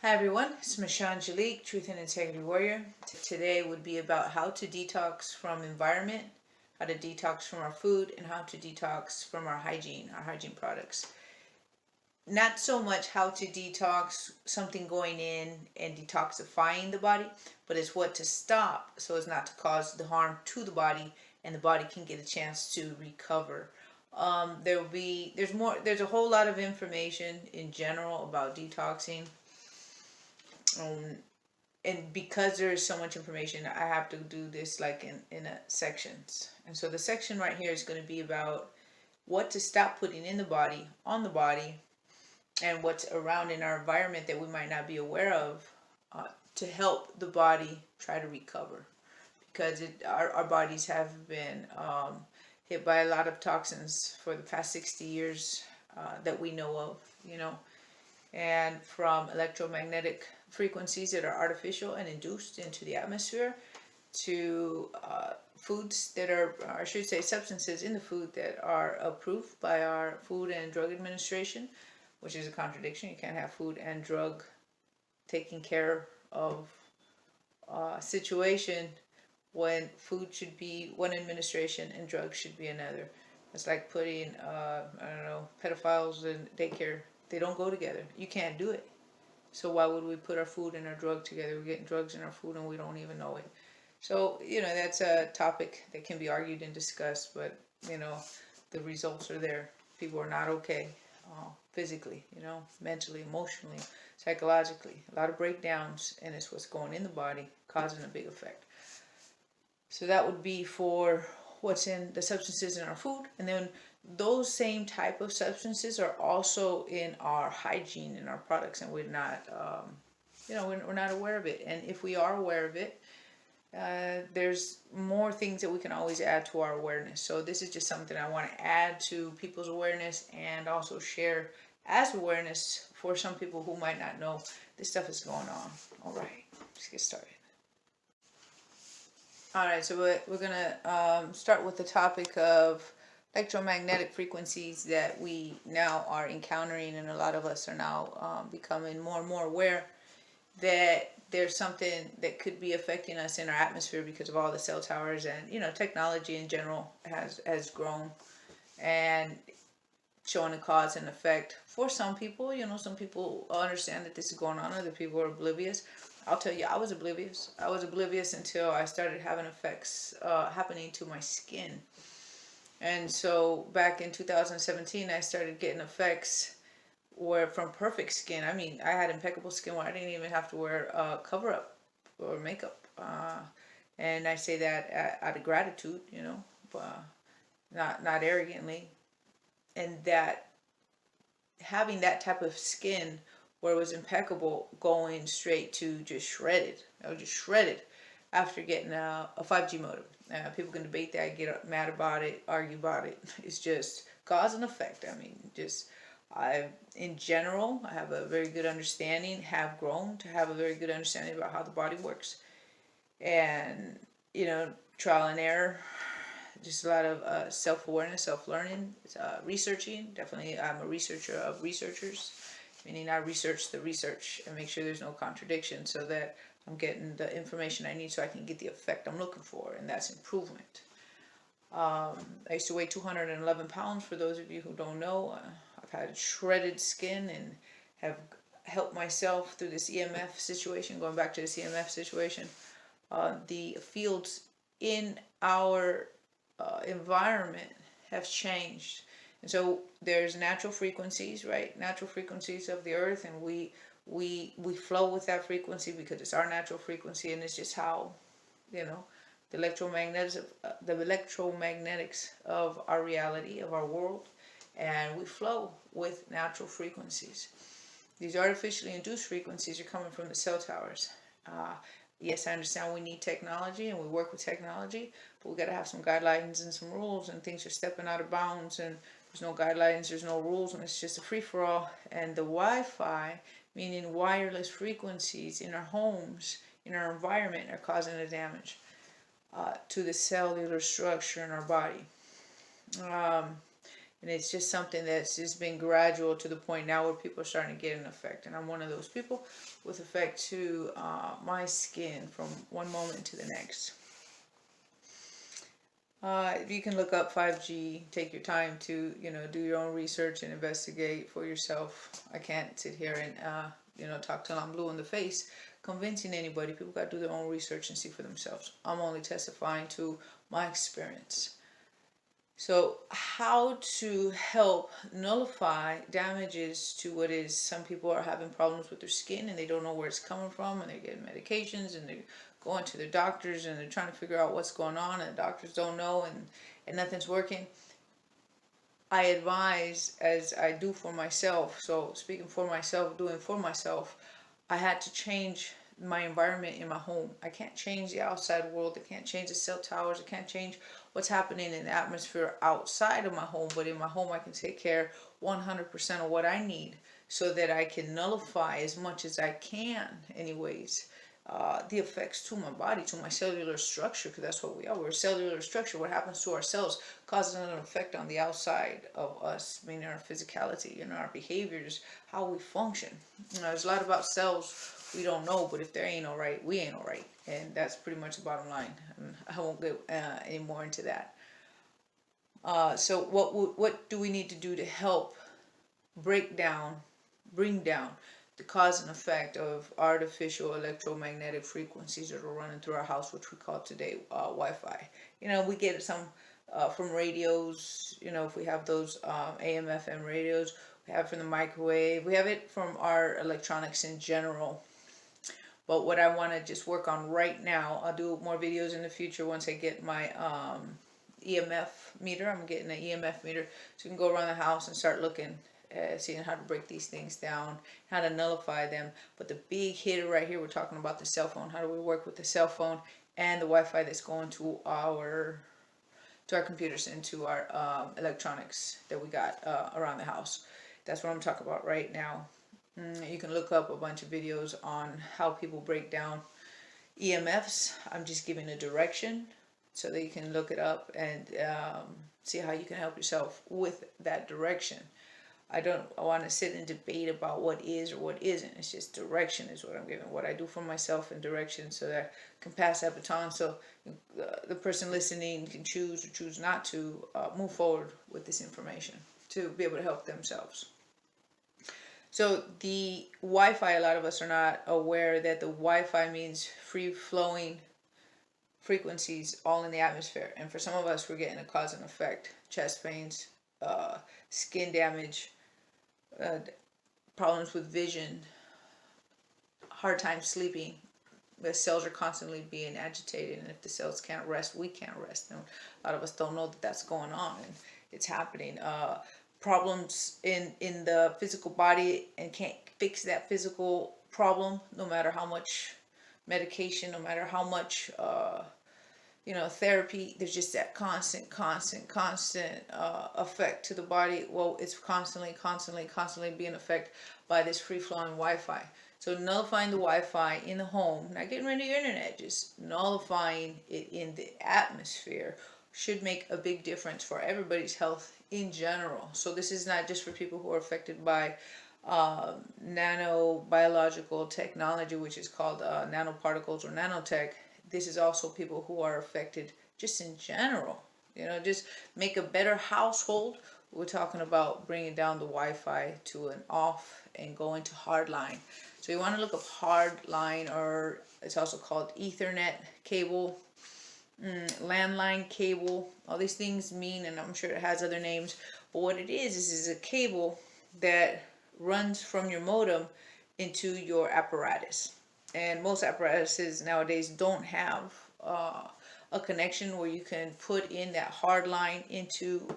Hi everyone, it's Michelle Angelique, Truth and Integrity Warrior. Today would be about how to detox from environment, how to detox from our food, and how to detox from our hygiene products. Not so much how to detox something going in and detoxifying the body, but it's what to stop so as not to cause the harm to the body and the body can get a chance to recover. There's a whole lot of information in general about detoxing. Um, and because there is so much information, I have to do this like in sections. And so the section right here is going to be about what to stop putting in the body, on the body, and what's around in our environment that we might not be aware of, to help the body try to recover. Because our bodies have been hit by a lot of toxins for the past 60 years that we know of, and from electromagnetic frequencies that are artificial and induced into the atmosphere to foods that are, or I should say substances in the food that are approved by our Food and Drug Administration, which is a contradiction. You can't have food and drug taking care of a situation when food should be one administration and drugs should be another. It's like putting, I don't know, pedophiles in daycare. They don't go together. You can't do it. So why would we put our food and our drug together? We're getting drugs in our food and we don't even know it. So, that's a topic that can be argued and discussed, but, the results are there. People are not okay physically, mentally, emotionally, psychologically. A lot of breakdowns, and it's what's going in the body causing a big effect. So that would be for what's in the substances in our food. And then those same type of substances are also in our hygiene, in our products, and we're not, we're not aware of it. And if we are aware of it, there's more things that we can always add to our awareness. So this is just something I want to add to people's awareness and also share as awareness for some people who might not know this stuff is going on. All right, let's get started. All right, so we're going to start with the topic of electromagnetic frequencies that we now are encountering, and a lot of us are now becoming more and more aware that there's something that could be affecting us in our atmosphere because of all the cell towers, and technology in general has grown and showing a cause and effect for some people. Some people understand that this is going on, other people are oblivious. I'll tell you, I was oblivious. I was oblivious until I started having effects happening to my skin. And so back in 2017, I started getting effects where from perfect skin. I mean, I had impeccable skin where I didn't even have to wear cover-up or makeup. And I say that out of gratitude, but not arrogantly. And that having that type of skin where it was impeccable, going straight to just shredded. I was just shredded after getting a 5G modem. People can debate that, get mad about it, argue about it. It's just cause and effect. I mean, in general, I have a very good understanding, have grown to have a very good understanding about how the body works. And, trial and error, just a lot of self-awareness, self-learning, researching. Definitely, I'm a researcher of researchers, meaning I research the research and make sure there's no contradiction so that I'm getting the information I need so I can get the effect I'm looking for, and that's improvement. I used to weigh 211 pounds, for those of you who don't know. I've had shredded skin and have helped myself through this EMF situation, going back to this EMF situation. The fields in our environment have changed. And so there's natural frequencies, right? Natural frequencies of the earth, and we flow with that frequency because it's our natural frequency, and it's just how, the electromagnetics of our reality, of our world, and we flow with natural frequencies. These artificially induced frequencies are coming from the cell towers. Yes, I understand we need technology and we work with technology, but we got to have some guidelines and some rules, and things are stepping out of bounds, and there's no guidelines, there's no rules, and it's just a free-for-all. And the Wi-Fi, meaning wireless frequencies in our homes, in our environment, are causing the damage to the cellular structure in our body. And it's just something that's just been gradual to the point now where people are starting to get an effect. And I'm one of those people with effect to my skin from one moment to the next. You can look up 5G, take your time to, do your own research and investigate for yourself. I can't sit here and, talk till I'm blue in the face, convincing anybody. People got to do their own research and see for themselves. I'm only testifying to my experience. So how to help nullify damages to what is, some people are having problems with their skin and they don't know where it's coming from, and they're getting medications and they're going to their doctors and they're trying to figure out what's going on, and the doctors don't know, and nothing's working. I advise, as I do for myself, so speaking for myself, doing for myself, I had to change my environment in my home. I can't change the outside world. I can't change the cell towers. I can't change what's happening in the atmosphere outside of my home. But in my home, I can take care 100% of what I need so that I can nullify as much as I can, anyways, the effects to my body, to my cellular structure, because that's what we are. We're a cellular structure. What happens to our cells causes an effect on the outside of us, meaning our physicality and our behaviors, how we function. There's a lot about cells we don't know, but if they ain't all right, we ain't all right. And that's pretty much the bottom line. I won't get any more into that. So what do we need to do to help bring down the cause and effect of artificial electromagnetic frequencies that are running through our house, which we call today Wi-Fi? We get some from radios, if we have those AM, FM radios, we have it from the microwave, we have it from our electronics in general. But what I want to just work on right now, I'll do more videos in the future once I get my EMF meter. I'm getting an EMF meter, so you can go around the house and start looking, seeing how to break these things down, how to nullify them. But the big hitter right here, we're talking about the cell phone. How do we work with the cell phone and the Wi-Fi that's going to our computers and to our electronics that we got around the house? That's what I'm talking about right now. You can look up a bunch of videos on how people break down EMFs. I'm just giving a direction so that you can look it up and see how you can help yourself with that direction. I want to sit and debate about what is or what isn't. It's just direction is what I'm giving, what I do for myself, and direction, so that I can pass that baton, so the person listening can choose or choose not to move forward with this information to be able to help themselves. So the Wi-Fi, a lot of us are not aware that the Wi-Fi means free-flowing frequencies all in the atmosphere. And for some of us, we're getting a cause and effect. Chest pains, skin damage, problems with vision, hard time sleeping. The cells are constantly being agitated, and if the cells can't rest, we can't rest. And a lot of us don't know that that's going on, and it's happening. Problems in the physical body, and can't fix that physical problem no matter how much medication, no matter how much therapy. There's just that constant effect to the body. Well, it's constantly being affected by this free-flowing Wi-Fi. So nullifying the Wi-Fi in the home, not getting rid of your internet, just nullifying it in the atmosphere, should make a big difference for everybody's health in general. So this is not just for people who are affected by nanobiological technology, which is called nanoparticles or nanotech. This is also people who are affected just in general. Just make a better household. We're talking about bringing down the Wi-Fi to an off and going to hardline. So you want to look up hardline, or it's also called Ethernet cable, landline cable. All these things mean, and I'm sure it has other names, but what it is a cable that runs from your modem into your apparatus. And most apparatuses nowadays don't have a connection where you can put in that hard line into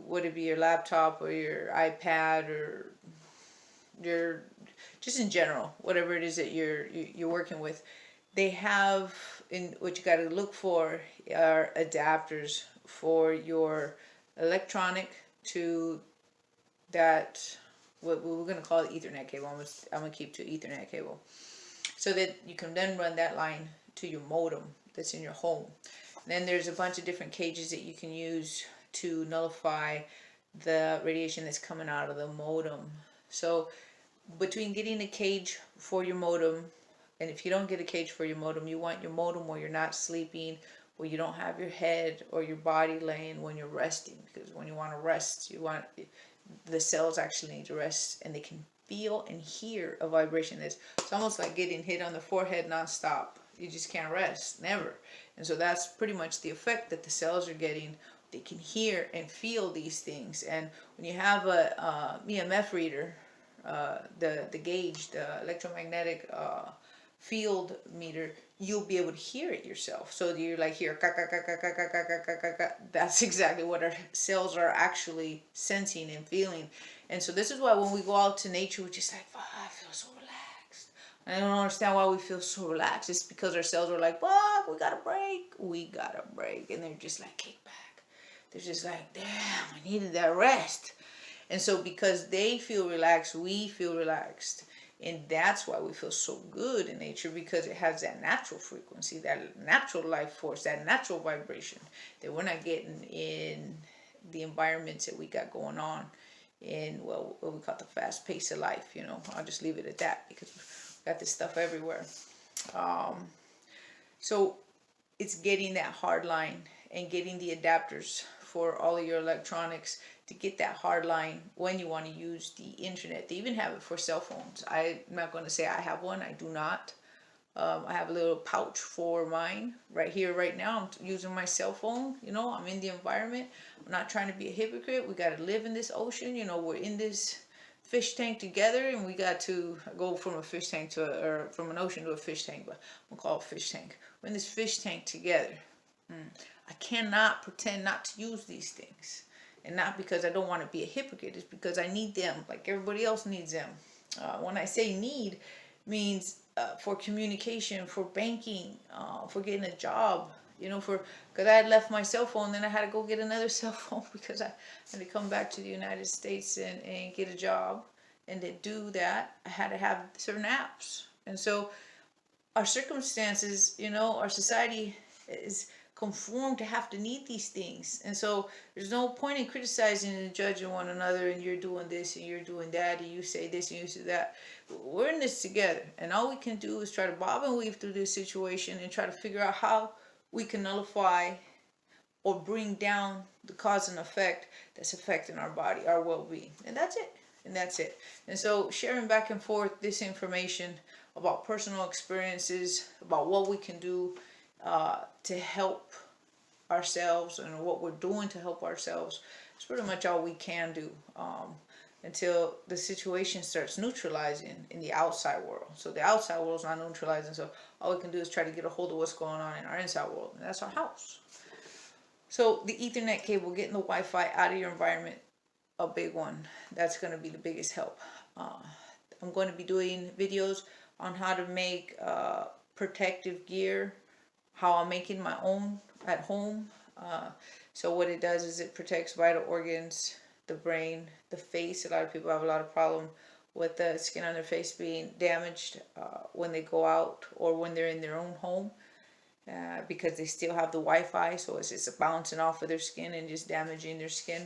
would it be your laptop or your iPad or your, just in general, whatever it is that you're working with. They have, in what you got to look for are adapters for your electronic to that, what we're going to call it Ethernet cable. I'm going to keep to Ethernet cable, so that you can then run that line to your modem that's in your home. And then there's a bunch of different cages that you can use to nullify the radiation that's coming out of the modem. So between getting a cage for your modem, and if you don't get a cage for your modem, you want your modem where you're not sleeping, where you don't have your head or your body laying when you're resting, because when you want to rest, you want the cells actually need to rest, and they can feel and hear a vibration. It's almost like getting hit on the forehead nonstop. You just can't rest, never. And so that's pretty much the effect that the cells are getting. They can hear and feel these things. And when you have a EMF reader, the gauge, the electromagnetic field meter, you'll be able to hear it yourself. So you're like, here, ka, ka, ka, ka, ka, ka, ka, ka, ka, ka. That's exactly what our cells are actually sensing and feeling. And so this is why when we go out to nature, we're just like, oh, I feel so relaxed. And I don't understand why we feel so relaxed. It's because our cells are like, fuck, we got a break. We got a break. And they're just like, kick back. They're just like, damn, I needed that rest. And so because they feel relaxed, we feel relaxed. And that's why we feel so good in nature, because it has that natural frequency, that natural life force, that natural vibration that we're not getting in the environments that we got going on in, well, what we call the fast pace of life. You know, I'll just leave it at that, because we got this stuff everywhere. So it's getting that hard line and getting the adapters for all of your electronics to get that hard line when you want to use the internet. They even have it for cell phones. I'm not going to say I have one. I do not. I have a little pouch for mine right here, right now. I'm using my cell phone. You know, I'm in the environment. I'm not trying to be a hypocrite. We got to live in this ocean. You know, we're in this fish tank together, and we got to go from a fish tank to or from an ocean to a fish tank, but I'm gonna call it fish tank. We're in this fish tank together. I cannot pretend not to use these things. And not because I don't want to be a hypocrite. It's because I need them like everybody else needs them. When I say need, means for communication, for banking, for getting a job. You know, because I had left my cell phone, then I had to go get another cell phone because I had to come back to the United States and get a job. And to do that, I had to have certain apps. And so our circumstances, you know, our society is conformed to have to need these things. And so there's no point in criticizing and judging one another, and you're doing this and you're doing that, and you say this and you say that. We're in this together, and all we can do is try to bob and weave through this situation and try to figure out how we can nullify or bring down the cause and effect that's affecting our body, our well-being. And that's it. And that's it. And so sharing back and forth this information about personal experiences, about what we can do to help ourselves and what we're doing to help ourselves, is pretty much all we can do until the situation starts neutralizing in the outside world. So the outside world is not neutralizing, so all we can do is try to get a hold of what's going on in our inside world, and that's our house. So the Ethernet cable, getting the Wi-Fi out of your environment, a big one. That's going to be the biggest help. I'm going to be doing videos on how to make protective gear, how I'm making my own at home. So what it does is it protects vital organs, the brain, the face. A lot of people have a lot of problem with the skin on their face being damaged when they go out or when they're in their own home. Because they still have the Wi-Fi, so it's just bouncing off of their skin and just damaging their skin.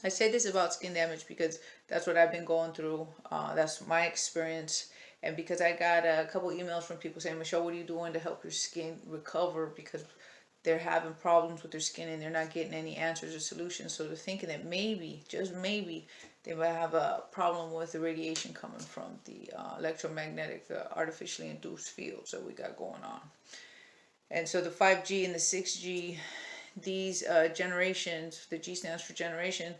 I say this about skin damage because that's what I've been going through. That's my experience. And because I got a couple emails from people saying, Michelle, what are you doing to help your skin recover? Because they're having problems with their skin and they're not getting any answers or solutions. So they're thinking that maybe, just maybe, they might have a problem with the radiation coming from the electromagnetic, artificially induced fields that we got going on. And so the 5G and the 6G, these generations, the G stands for generation,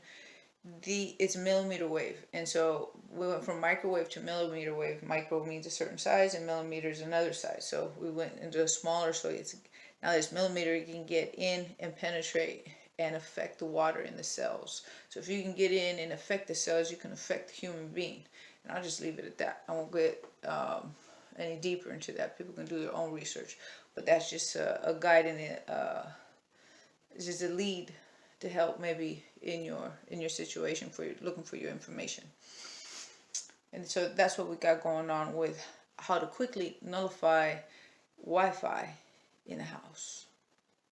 it's millimeter wave. And so we went from microwave to millimeter wave. Micro means a certain size and millimeter is another size. So we went into a smaller, so it's now this millimeter, you can get in and penetrate and affect the water in the cells. So if you can get in and affect the cells, you can affect the human being. And I'll just leave it at that. I won't get any deeper into that. People can do their own research. But that's just a guide in it. It's just a lead to help maybe in your situation for looking for your information. And so that's what we got going on with how to quickly nullify Wi-Fi in the house.